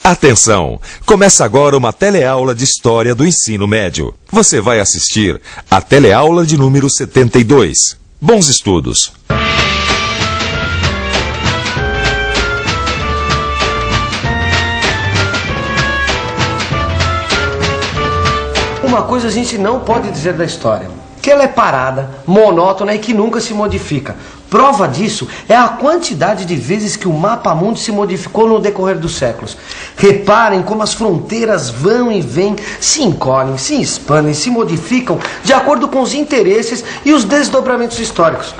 Atenção! Começa agora uma teleaula de História do Ensino Médio. Você vai assistir a teleaula de número 72. Bons estudos! Uma coisa a gente não pode dizer da história, que ela é parada, monótona e que nunca se modifica. Prova disso é a quantidade de vezes que o mapa-mundo se modificou no decorrer dos séculos. Reparem como as fronteiras vão e vêm, se encolhem, se expandem, se modificam de acordo com os interesses e os desdobramentos históricos.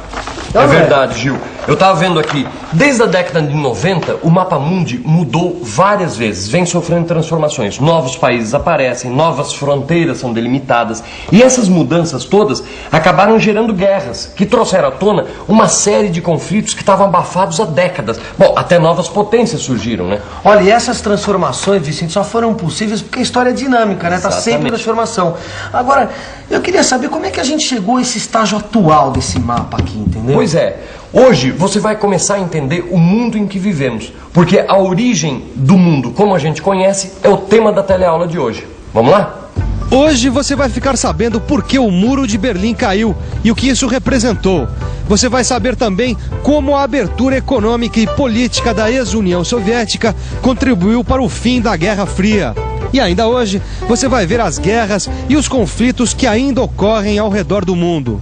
É verdade, Gil. Eu tava vendo aqui, desde a década de 90, o mapa-mundi mudou várias vezes, vem sofrendo transformações. Novos países aparecem, novas fronteiras são delimitadas. E essas mudanças todas acabaram gerando guerras, que trouxeram à tona uma série de conflitos que estavam abafados há décadas. Bom, até novas potências surgiram, né? Olha, e essas transformações, Vicente, só foram possíveis porque a história é dinâmica, né? Tá sempre em transformação. Agora, eu queria saber como é que a gente chegou a esse estágio atual desse mapa aqui, entendeu? Pois é. Hoje você vai começar a entender o mundo em que vivemos, porque a origem do mundo, como a gente conhece, é o tema da teleaula de hoje. Vamos lá? Hoje você vai ficar sabendo por que o Muro de Berlim caiu e o que isso representou. Você vai saber também como a abertura econômica e política da ex-União Soviética contribuiu para o fim da Guerra Fria. E ainda hoje você vai ver as guerras e os conflitos que ainda ocorrem ao redor do mundo.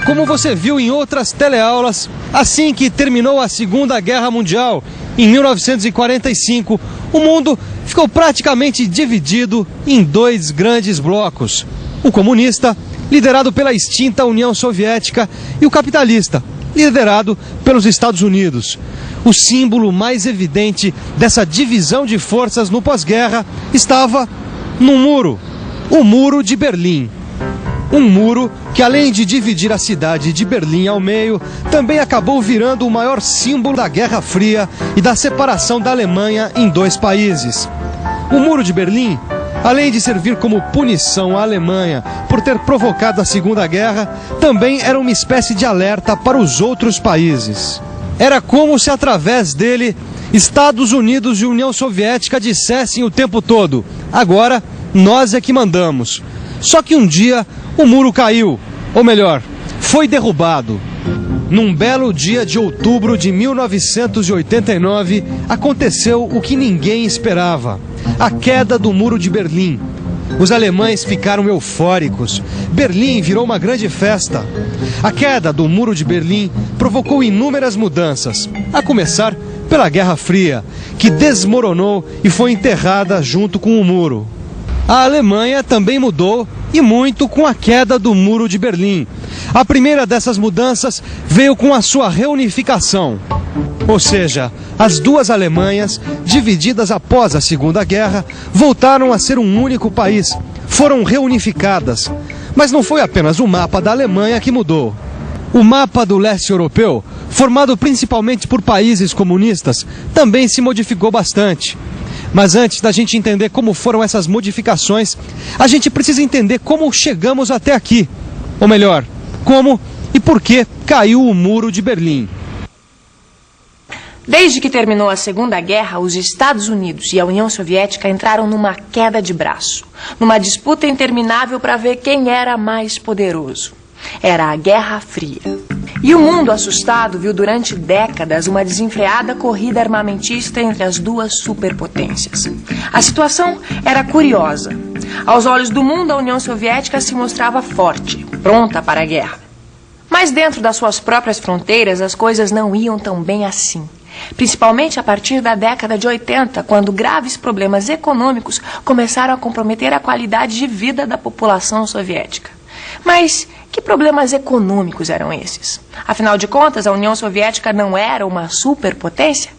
Como você viu em outras teleaulas, assim que terminou a Segunda Guerra Mundial, em 1945, o mundo ficou praticamente dividido em dois grandes blocos. O comunista, liderado pela extinta União Soviética, e o capitalista, liderado pelos Estados Unidos. O símbolo mais evidente dessa divisão de forças no pós-guerra estava no muro, o Muro de Berlim. Um muro que, além de dividir a cidade de Berlim ao meio, também acabou virando o maior símbolo da Guerra Fria e da separação da Alemanha em dois países. O Muro de Berlim, além de servir como punição à Alemanha por ter provocado a Segunda Guerra, também era uma espécie de alerta para os outros países. Era como se, através dele, Estados Unidos e União Soviética dissessem o tempo todo: agora nós é que mandamos. Só que um dia o muro caiu, ou melhor, foi derrubado. Num belo dia de outubro de 1989, aconteceu o que ninguém esperava: a queda do Muro de Berlim. Os alemães ficaram eufóricos. Berlim virou uma grande festa. A queda do Muro de Berlim provocou inúmeras mudanças, a começar pela Guerra Fria, que desmoronou e foi enterrada junto com o muro. A Alemanha também mudou, e muito, com a queda do Muro de Berlim. A primeira dessas mudanças veio com a sua reunificação. Ou seja, as duas Alemanhas, divididas após a Segunda Guerra, voltaram a ser um único país. Foram reunificadas. Mas não foi apenas o mapa da Alemanha que mudou. O mapa do leste europeu, formado principalmente por países comunistas, também se modificou bastante. Mas antes da gente entender como foram essas modificações, a gente precisa entender como chegamos até aqui. Ou melhor, como e por que caiu o Muro de Berlim. Desde que terminou a Segunda Guerra, os Estados Unidos e a União Soviética entraram numa queda de braço, numa disputa interminável para ver quem era mais poderoso. Era a Guerra Fria. E o mundo, assustado, viu durante décadas uma desenfreada corrida armamentista entre as duas superpotências. A situação era curiosa. Aos olhos do mundo, a União Soviética se mostrava forte, pronta para a guerra. Mas dentro das suas próprias fronteiras, as coisas não iam tão bem assim. Principalmente a partir da década de 80, quando graves problemas econômicos começaram a comprometer a qualidade de vida da população soviética. Mas que problemas econômicos eram esses? Afinal de contas, a União Soviética não era uma superpotência?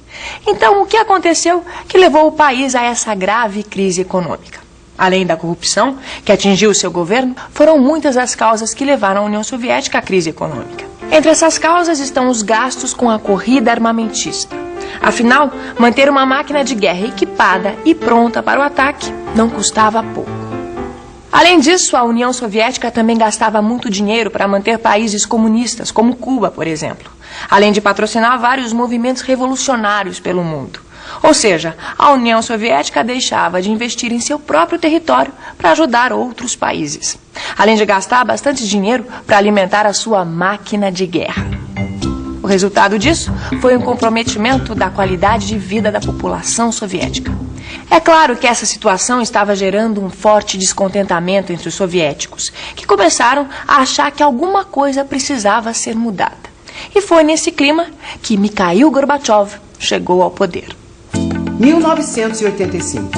Então, o que aconteceu que levou o país a essa grave crise econômica? Além da corrupção que atingiu o seu governo, foram muitas as causas que levaram a União Soviética à crise econômica. Entre essas causas estão os gastos com a corrida armamentista. Afinal, manter uma máquina de guerra equipada e pronta para o ataque não custava pouco. Além disso, a União Soviética também gastava muito dinheiro para manter países comunistas, como Cuba, por exemplo, além de patrocinar vários movimentos revolucionários pelo mundo. Ou seja, a União Soviética deixava de investir em seu próprio território para ajudar outros países, além de gastar bastante dinheiro para alimentar a sua máquina de guerra. O resultado disso foi um comprometimento da qualidade de vida da população soviética. É claro que essa situação estava gerando um forte descontentamento entre os soviéticos, que começaram a achar que alguma coisa precisava ser mudada. E foi nesse clima que Mikhail Gorbachev chegou ao poder. 1985.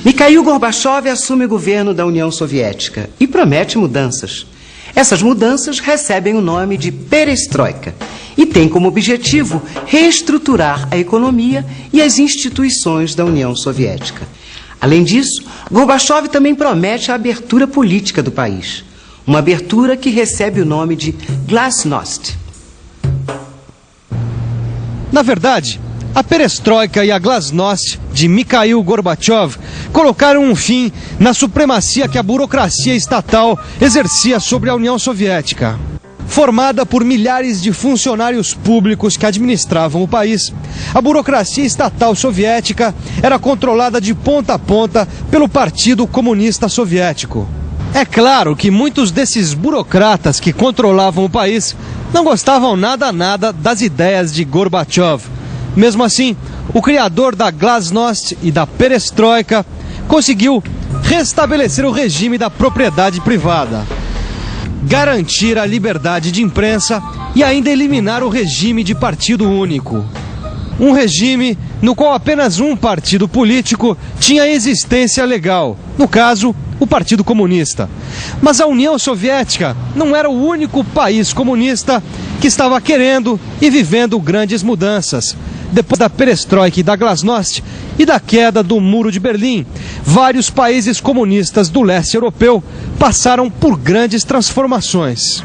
Mikhail Gorbachev assume o governo da União Soviética e promete mudanças. Essas mudanças recebem o nome de perestroika e têm como objetivo reestruturar a economia e as instituições da União Soviética. Além disso, Gorbachev também promete a abertura política do país, uma abertura que recebe o nome de Glasnost. Na verdade, a perestroika e a glasnost de Mikhail Gorbachev colocaram um fim na supremacia que a burocracia estatal exercia sobre a União Soviética. Formada por milhares de funcionários públicos que administravam o país, a burocracia estatal soviética era controlada de ponta a ponta pelo Partido Comunista Soviético. É claro que muitos desses burocratas que controlavam o país não gostavam nada das ideias de Gorbachev. Mesmo assim, o criador da glasnost e da perestroika conseguiu restabelecer o regime da propriedade privada, garantir a liberdade de imprensa e ainda eliminar o regime de partido único. Um regime no qual apenas um partido político tinha existência legal, no caso, o Partido Comunista. Mas a União Soviética não era o único país comunista que estava querendo e vivendo grandes mudanças. Depois da perestroika e da glasnost e da queda do Muro de Berlim, vários países comunistas do leste europeu passaram por grandes transformações.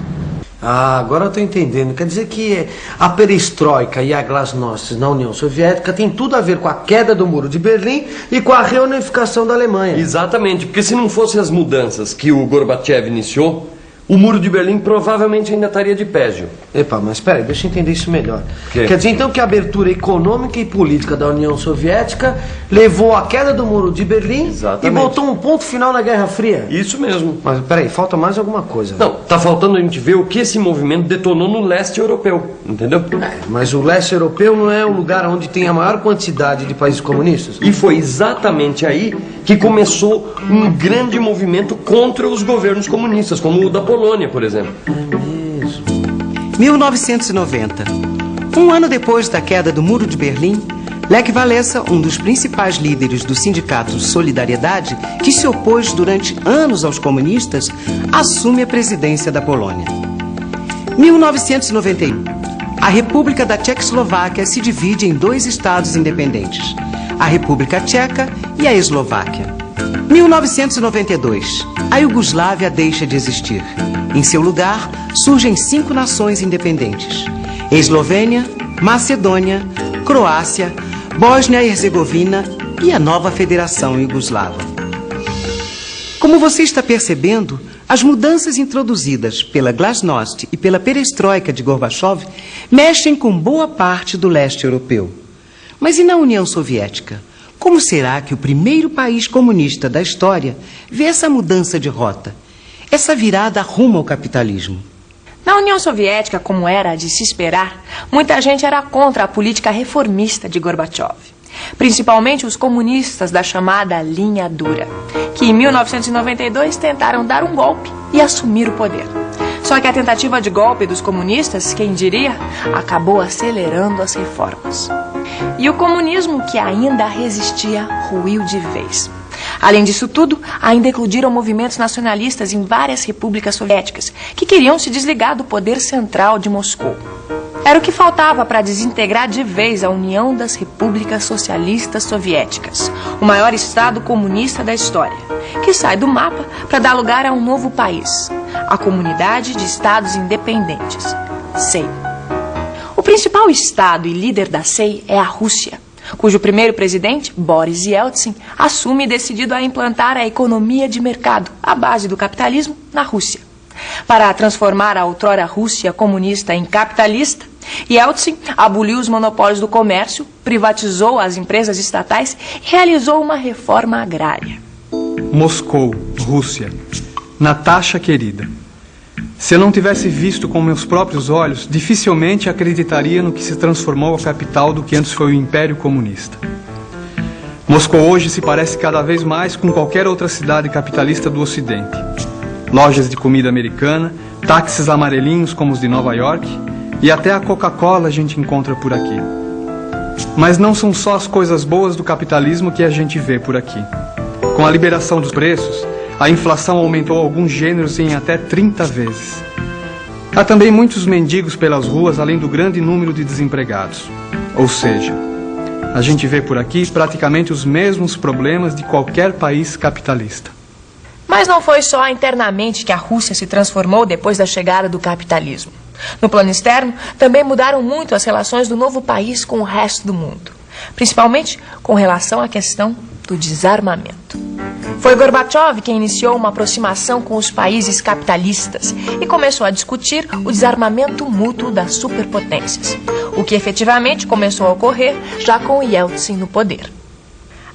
Ah, agora eu estou entendendo. Quer dizer que a perestroika e a glasnost na União Soviética tem tudo a ver com a queda do Muro de Berlim e com a reunificação da Alemanha. Exatamente, porque se não fossem as mudanças que o Gorbachev iniciou, o Muro de Berlim provavelmente ainda estaria de pé, Gil. Epa, mas espera aí, deixa eu entender isso melhor. Que? Quer dizer então que a abertura econômica e política da União Soviética levou à queda do Muro de Berlim. Exatamente. E botou um ponto final na Guerra Fria. Isso mesmo. Mas peraí, falta mais alguma coisa. Não, tá faltando a gente ver o que esse movimento detonou no leste europeu, entendeu? Mas o leste europeu não é o lugar onde tem a maior quantidade de países comunistas? E foi exatamente aí que começou um grande movimento contra os governos comunistas, como o da Polônia, por exemplo. 1990. Um ano depois da queda do Muro de Berlim, Lech Walesa, um dos principais líderes do sindicato Solidariedade, que se opôs durante anos aos comunistas, assume a presidência da Polônia. 1991. A República da Tchecoslováquia se divide em dois estados independentes, a República Tcheca e a Eslováquia. 1992. A Iugoslávia deixa de existir. Em seu lugar, surgem 5 nações independentes: Eslovênia, Macedônia, Croácia, Bósnia e Herzegovina e a nova Federação Iugoslava. Como você está percebendo, as mudanças introduzidas pela glasnost e pela perestroika de Gorbachev mexem com boa parte do leste europeu. Mas e na União Soviética? Como será que o primeiro país comunista da história vê essa mudança de rota, essa virada rumo ao capitalismo? Na União Soviética, como era de se esperar, muita gente era contra a política reformista de Gorbachev. Principalmente os comunistas da chamada linha dura, que em 1992 tentaram dar um golpe e assumir o poder. Só que a tentativa de golpe dos comunistas, quem diria, acabou acelerando as reformas. E o comunismo, que ainda resistia, ruiu de vez. Além disso tudo, ainda eclodiram movimentos nacionalistas em várias repúblicas soviéticas que queriam se desligar do poder central de Moscou. Era o que faltava para desintegrar de vez a União das Repúblicas Socialistas Soviéticas, o maior estado comunista da história, que sai do mapa para dar lugar a um novo país, a Comunidade de Estados Independentes, SEI. O principal estado e líder da SEI é a Rússia, cujo primeiro presidente, Boris Yeltsin, assume decidido a implantar a economia de mercado, à base do capitalismo, na Rússia. Para transformar a outrora Rússia comunista em capitalista, Yeltsin aboliu os monopólios do comércio, privatizou as empresas estatais e realizou uma reforma agrária. Moscou, Rússia. Natasha querida, se eu não tivesse visto com meus próprios olhos, dificilmente acreditaria no que se transformou a capital do que antes foi o Império Comunista. Moscou hoje se parece cada vez mais com qualquer outra cidade capitalista do Ocidente. Lojas de comida americana, táxis amarelinhos como os de Nova York, e até a Coca-Cola a gente encontra por aqui. Mas não são só as coisas boas do capitalismo que a gente vê por aqui. Com a liberação dos preços, a inflação aumentou alguns gêneros em até 30 vezes. Há também muitos mendigos pelas ruas, além do grande número de desempregados. Ou seja, a gente vê por aqui praticamente os mesmos problemas de qualquer país capitalista. Mas não foi só internamente que a Rússia se transformou depois da chegada do capitalismo. No plano externo, também mudaram muito as relações do novo país com o resto do mundo, principalmente com relação à questão do desarmamento. Foi Gorbachev quem iniciou uma aproximação com os países capitalistas e começou a discutir o desarmamento mútuo das superpotências, o que efetivamente começou a ocorrer já com Yeltsin no poder.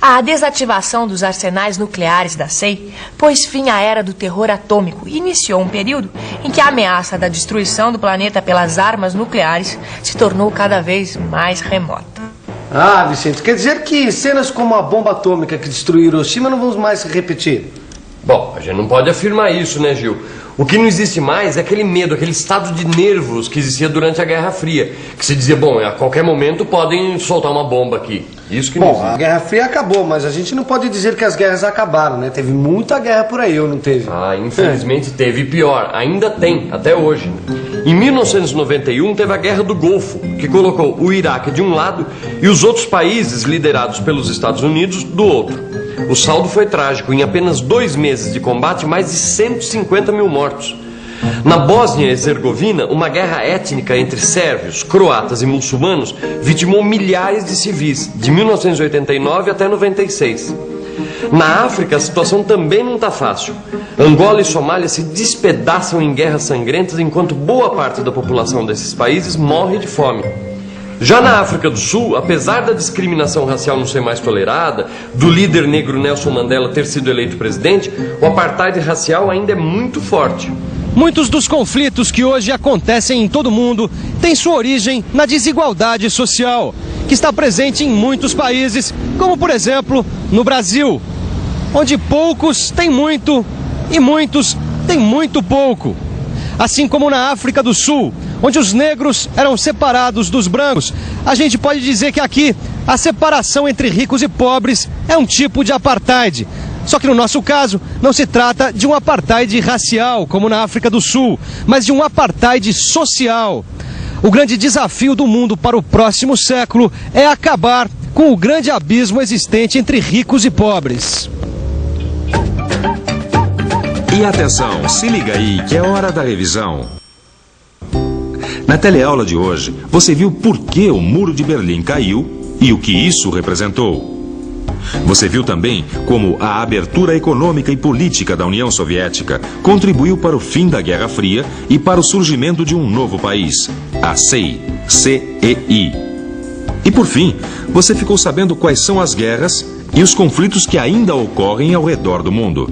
A desativação dos arsenais nucleares da SEI pôs fim à era do terror atômico e iniciou um período em que a ameaça da destruição do planeta pelas armas nucleares se tornou cada vez mais remota. Ah, Vicente, quer dizer que cenas como a bomba atômica que destruiu Hiroshima não vamos mais se repetir? Bom, a gente não pode afirmar isso, né, Gil? O que não existe mais é aquele medo, aquele estado de nervos que existia durante a Guerra Fria. Que se dizia, bom, a qualquer momento podem soltar uma bomba aqui. Isso que não existe. Bom, a Guerra Fria acabou, mas a gente não pode dizer que as guerras acabaram, né? Teve muita guerra por aí, ou não teve? Ah, infelizmente teve. Pior, ainda tem, até hoje. Em 1991 teve a Guerra do Golfo, que colocou o Iraque de um lado e os outros países liderados pelos Estados Unidos do outro. O saldo foi trágico. Em apenas 2 meses de combate, mais de 150 mil mortos. Na Bósnia e Herzegovina, uma guerra étnica entre sérvios, croatas e muçulmanos vitimou milhares de civis, de 1989 até 96. Na África, a situação também não está fácil. Angola e Somália se despedaçam em guerras sangrentas, enquanto boa parte da população desses países morre de fome. Já na África do Sul, apesar da discriminação racial não ser mais tolerada, do líder negro Nelson Mandela ter sido eleito presidente, o apartheid racial ainda é muito forte. Muitos dos conflitos que hoje acontecem em todo o mundo têm sua origem na desigualdade social, que está presente em muitos países, como por exemplo no Brasil, onde poucos têm muito e muitos têm muito pouco. Assim como na África do Sul, onde os negros eram separados dos brancos, a gente pode dizer que aqui a separação entre ricos e pobres é um tipo de apartheid. Só que no nosso caso, não se trata de um apartheid racial, como na África do Sul, mas de um apartheid social. O grande desafio do mundo para o próximo século é acabar com o grande abismo existente entre ricos e pobres. E atenção, se liga aí que é hora da revisão. Na teleaula de hoje, você viu por que o Muro de Berlim caiu e o que isso representou. Você viu também como a abertura econômica e política da União Soviética contribuiu para o fim da Guerra Fria e para o surgimento de um novo país, a CEI, C-E-I. E por fim, você ficou sabendo quais são as guerras e os conflitos que ainda ocorrem ao redor do mundo.